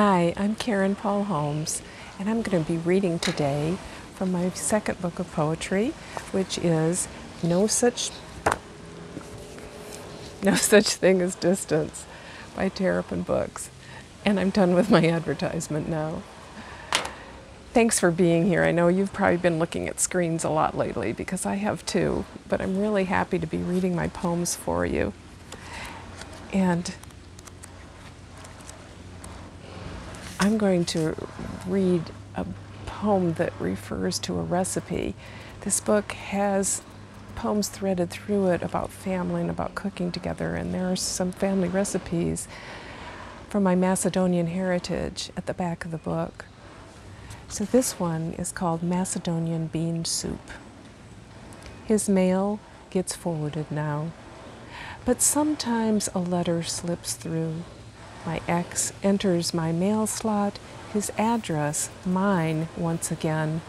Hi, I'm Paul Holmes, and I'm going to be reading today from my second book of poetry, which is No Such Thing as Distance by Terrapin Books. And I'm done with my advertisement now. Thanks for being here. I know you've probably been looking at screens a lot lately, because I have too, but I'm really happy to be reading my poems for you. And I'm going to read a poem that refers to a recipe. This book has poems threaded through it about family and about cooking together, and there are some family recipes from my Macedonian heritage at the back of the book. So this one is called Macedonian Bean Soup. His mail gets forwarded now, but sometimes a letter slips through. My ex enters my mail slot, his address mine once again.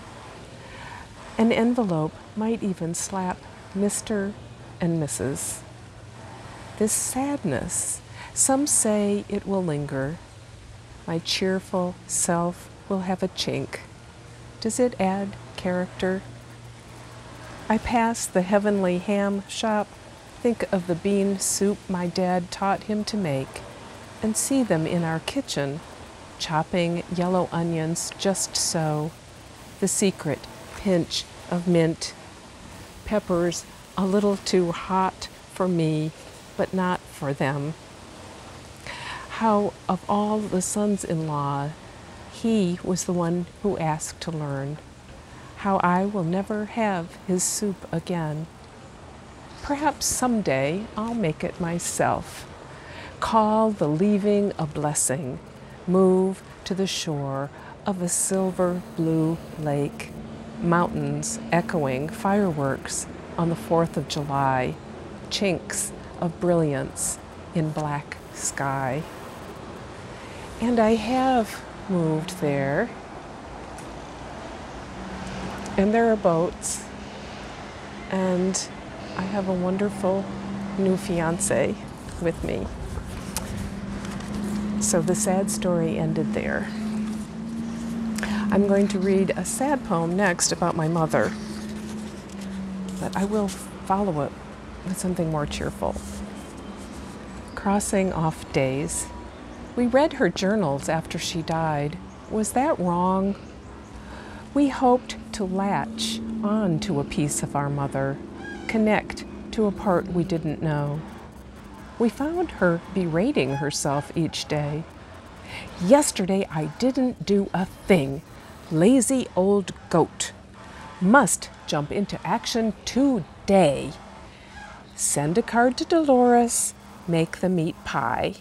An envelope might even slap Mr. and Mrs. This sadness, some say it will linger. My cheerful self will have a chink. Does it add character? I pass the heavenly ham shop, think of the bean soup my dad taught him to make, and see them in our kitchen, chopping yellow onions just so, the secret pinch of mint, peppers a little too hot for me, but not for them. How of all the sons-in-law, he was the one who asked to learn. How I will never have his soup again. Perhaps someday I'll make it myself. Call the leaving a blessing, move to the shore of a silver blue lake, mountains echoing fireworks on the 4th of July, chinks of brilliance in black sky. And I have moved there, and there are boats, and I have a wonderful new fiance with me. So the sad story ended there. I'm going to read a sad poem next about my mother, but I will follow it with something more cheerful. Crossing off days. We read her journals after she died. Was that wrong? We hoped to latch on to a piece of our mother, connect to a part we didn't know. We found her berating herself each day. Yesterday I didn't do a thing. Lazy old goat. Must jump into action today. Send a card to Dolores. Make the meat pie.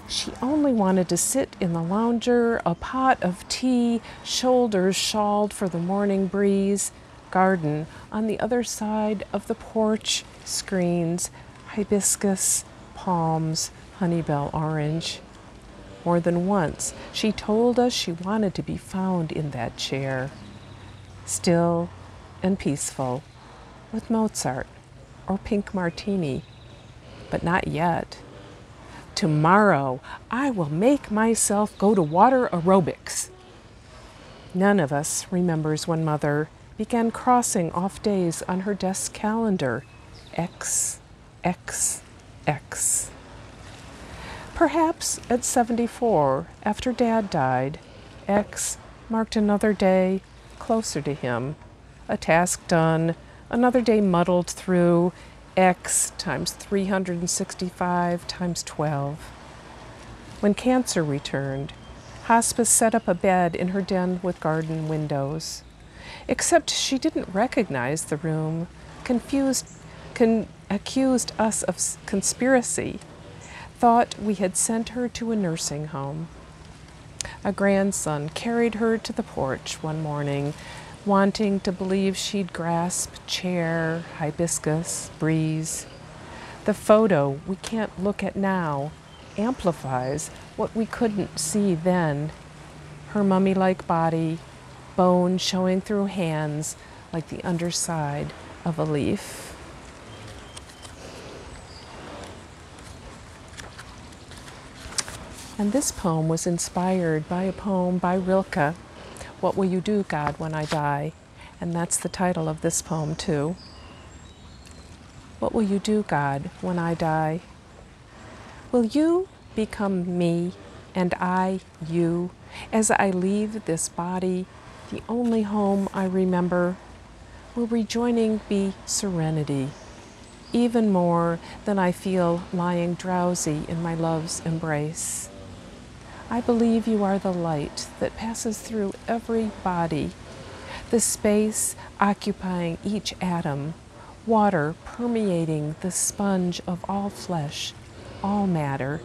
She only wanted to sit in the lounger, a pot of tea, shoulders shawled for the morning breeze, garden on the other side of the porch, screens, hibiscus, palms, honeybell orange. More than once, she told us she wanted to be found in that chair, still and peaceful, with Mozart or pink martini, but not yet. Tomorrow, I will make myself go to water aerobics. None of us remembers when Mother began crossing off days on her desk calendar. X, X, X. Perhaps at 74, after Dad died, X marked another day closer to him. A task done, another day muddled through, X times 365 times 12. When cancer returned, hospice set up a bed in her den with garden windows. Except she didn't recognize the room, accused us of conspiracy, thought we had sent her to a nursing home. A grandson carried her to the porch one morning, wanting to believe she'd grasp chair, hibiscus, breeze. The photo we can't look at now amplifies what we couldn't see then. Her mummy-like body, bone showing through hands like the underside of a leaf. And this poem was inspired by a poem by Rilke, What Will You Do, God, When I Die? And that's the title of this poem, too. What will you do, God, when I die? Will you become me and I you as I leave this body, the only home I remember? Will rejoining be serenity, even more than I feel lying drowsy in my love's embrace? I believe you are the light that passes through every body, the space occupying each atom, water permeating the sponge of all flesh, all matter.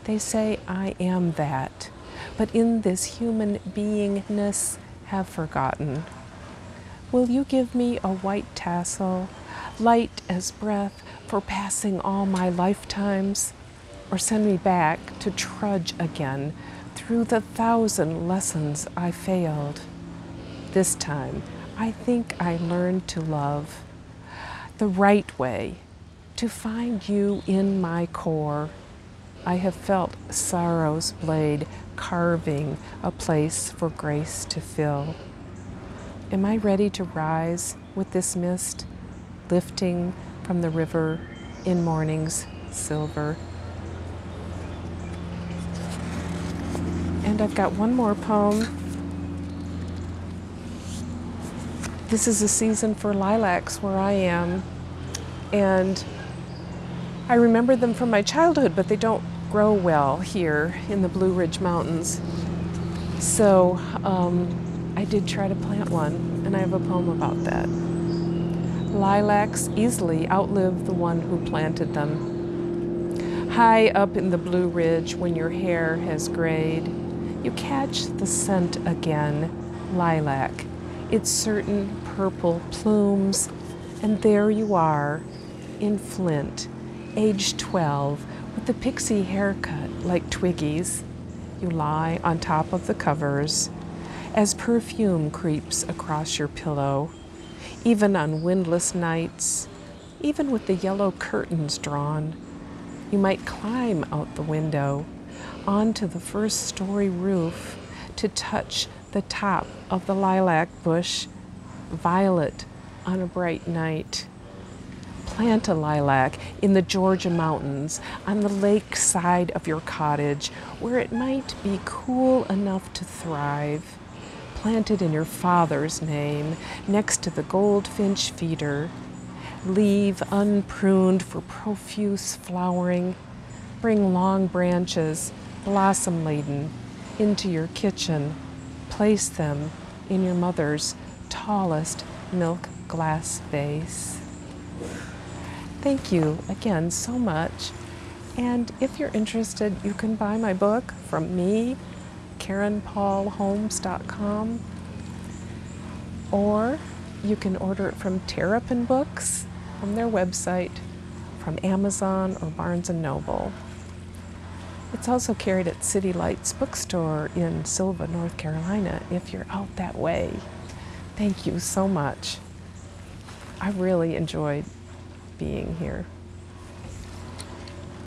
They say I am that, but in this human beingness have forgotten. Will you give me a white tassel, light as breath for passing all my lifetimes, or send me back to trudge again through the 1,000 lessons I failed? This time, I think I learned to love the right way, to find you in my core. I have felt sorrow's blade carving a place for grace to fill. Am I ready to rise with this mist, lifting from the river in morning's silver? And I've got one more poem. This is a season for lilacs where I am, and I remember them from my childhood, but they don't grow well here in the Blue Ridge Mountains. So I did try to plant one, and I have a poem about that. Lilacs easily outlive the one who planted them. High up in the Blue Ridge, when your hair has grayed, you catch the scent again, lilac, its certain purple plumes, and there you are in Flint, age 12, with the pixie haircut like Twiggy's. You lie on top of the covers as perfume creeps across your pillow, even on windless nights, even with the yellow curtains drawn. You might climb out the window onto the first-story roof to touch the top of the lilac bush, violet on a bright night. Plant a lilac in the Georgia mountains on the lake side of your cottage where it might be cool enough to thrive. Plant it in your father's name next to the goldfinch feeder. Leave unpruned for profuse flowering. Bring long branches, blossom-laden, into your kitchen. Place them in your mother's tallest milk glass vase. Thank you again so much. And if you're interested, you can buy my book from me, KarenPaulHolmes.com, or you can order it from Terrapin Books from their website, from Amazon or Barnes & Noble. It's also carried at City Lights Bookstore in Sylva, North Carolina, if you're out that way. Thank you so much. I really enjoyed being here.